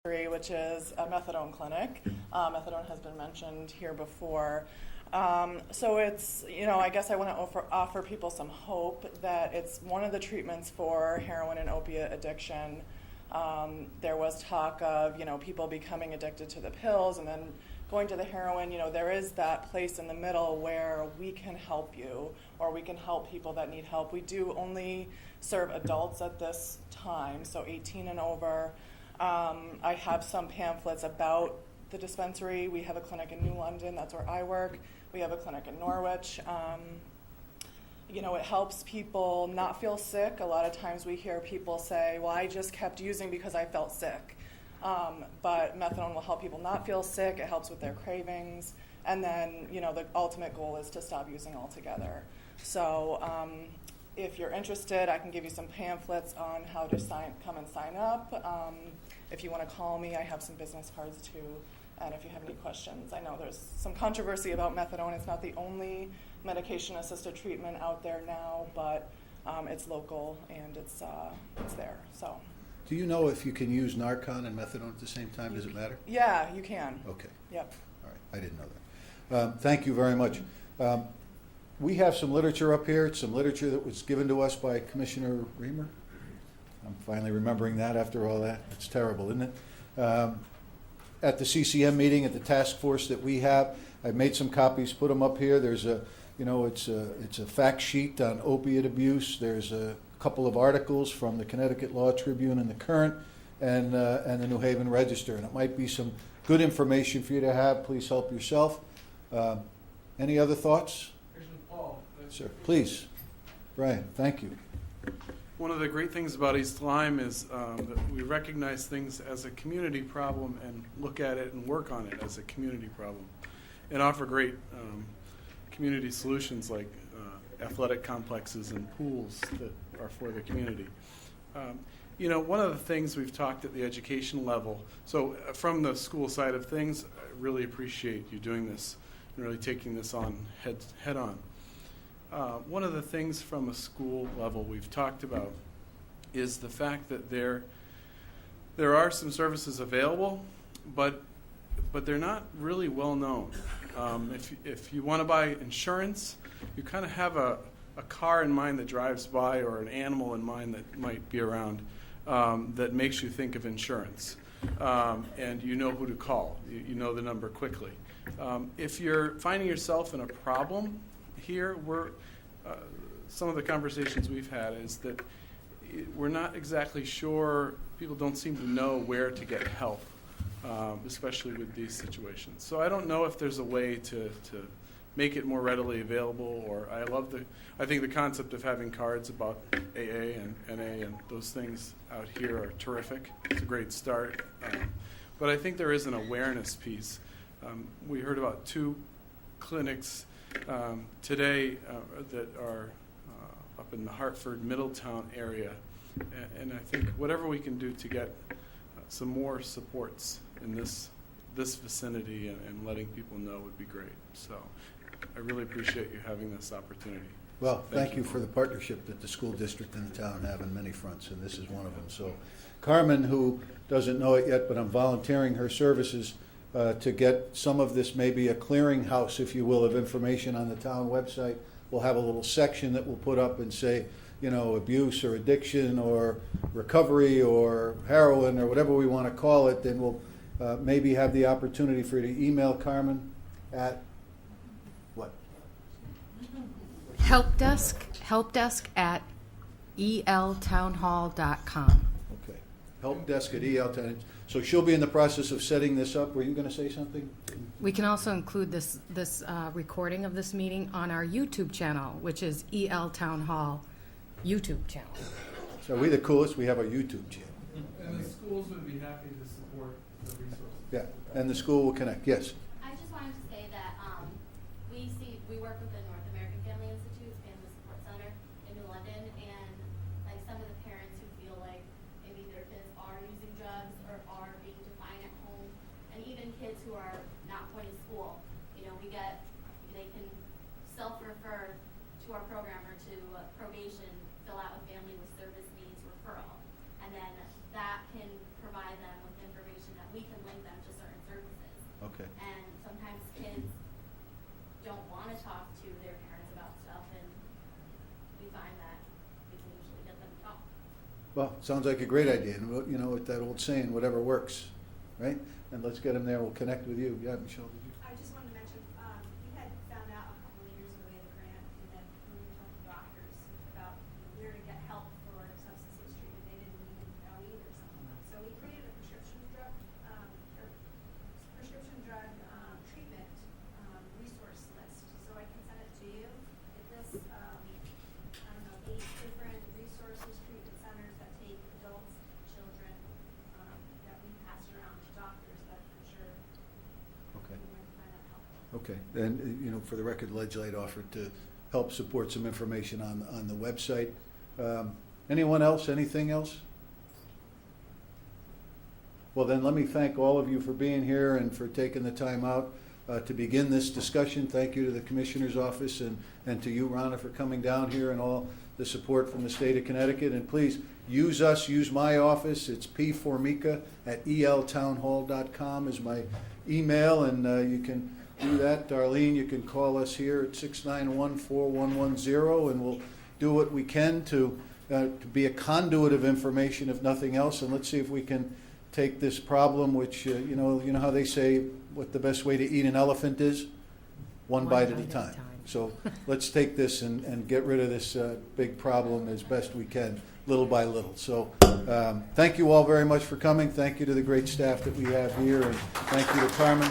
which is a methadone clinic. Methadone has been mentioned here before. So it's, I guess I want to offer people some hope that it's one of the treatments for heroin and opiate addiction. There was talk of, people becoming addicted to the pills and then going to the heroin. There is that place in the middle where we can help you, or we can help people that need help. We do only serve adults at this time, so 18 and over. I have some pamphlets about the dispensary. We have a clinic in New London, that's where I work. We have a clinic in Norwich. It helps people not feel sick. A lot of times we hear people say, well, I just kept using because I felt sick. But methadone will help people not feel sick. It helps with their cravings. And then, the ultimate goal is to stop using altogether. So if you're interested, I can give you some pamphlets on how to come and sign up. If you want to call me, I have some business cards too. And if you have any questions, I know there's some controversy about methadone. It's not the only medication-assisted treatment out there now, but it's local and it's there. So. Do you know if you can use Narcan and methadone at the same time? Does it matter? Yeah, you can. Okay. Yep. All right. I didn't know that. Thank you very much. We have some literature up here. It's some literature that was given to us by Commissioner Reamer. I'm finally remembering that after all that. It's terrible, isn't it? At the CCM meeting, at the task force that we have, I made some copies, put them up here. There's a, it's a fact sheet on opiate abuse. There's a couple of articles from the Connecticut Law Tribune and the Current and the New Haven Register. And it might be some good information for you to have. Please help yourself. Any other thoughts? Paul. Sir, please. Brian, thank you. One of the great things about East Lyme is that we recognize things as a community problem and look at it and work on it as a community problem and offer great community solutions like athletic complexes and pools that are for the community. One of the things we've talked at the education level, so from the school side of things, I really appreciate you doing this and really taking this on head on. One of the things from a school level we've talked about is the fact that there are some services available, but they're not really well known. If you want to buy insurance, you kind of have a car in mind that drives by or an animal in mind that might be around that makes you think of insurance. And you know who to call. You know the number quickly. If you're finding yourself in a problem here, some of the conversations we've had is that we're not exactly sure, people don't seem to know where to get help, especially with these situations. So I don't know if there's a way to make it more readily available, or I think the concept of having cards about AA and NA and those things out here are terrific. It's a great start. But I think there is an awareness piece. We heard about 2 clinics today that are up in the Hartford, Middletown area. And I think whatever we can do to get some more supports in this vicinity and letting people know would be great. So I really appreciate you having this opportunity. Well, thank you for the partnership that the school district and the town have on many fronts, and this is one of them. So Carmen, who doesn't know it yet, but I'm volunteering her services to get some of this, maybe a clearinghouse, if you will, of information on the town website. We'll have a little section that we'll put up and say, abuse or addiction or recovery or heroin or whatever we want to call it. Then we'll maybe have the opportunity for you to email Carmen at what? Helpdesk at eltownhall.com. Okay. Helpdesk at eltown. So she'll be in the process of setting this up. Were you going to say something? We can also include this recording of this meeting on our YouTube channel, which is EL Town Hall YouTube channel. So we the coolest. We have our YouTube channel. And the schools would be happy to support the resources. Yeah, and the school will connect. Yes. I just wanted to say that we work with the North American Family Institute Family Support Center in New London, and like some of the parents who feel like maybe their kids are using drugs or are being defiant at home, and even kids who are not going to school, they can self-refer to our program or to probation, fill out a family with service needs referral, and then that can provide them with information Well, sounds like a great idea, and you know, with that old saying, whatever works, right? And let's get them there, we'll connect with you. Yeah, Michelle, did you? I just wanted to mention, we had found out a couple of years ago, we had a grant, and that when we talked to doctors about where to get help for substance use treatment, they didn't even know either, some of them. So we created a prescription drug treatment resource list, so I can send it to you. It lists, I don't know, 8 different resources, treatment centers that take adults, children, that we pass around to doctors, that I'm sure Okay. you might find that helpful. Okay, and, you know, for the record, Legislate offered to help support some information on the website. Anyone else, anything else? Well, then, let me thank all of you for being here and for taking the time out to begin this discussion. Thank you to the Commissioner's Office and to you, Rhonda, for coming down here, and all the support from the state of Connecticut. And please, use us, use my office. It's pformica@eltownhall.com is my email, and you can do that. Darlene, you can call us here at 691-4110, and we'll do what we can to be a conduit of information, if nothing else. And let's see if we can take this problem, which, you know how they say what the best way to eat an elephant is? One bite at a time. So let's take this and get rid of this big problem as best we can, little by little. So thank you all very much for coming. Thank you to the great staff that we have here, and thank you to Carmen.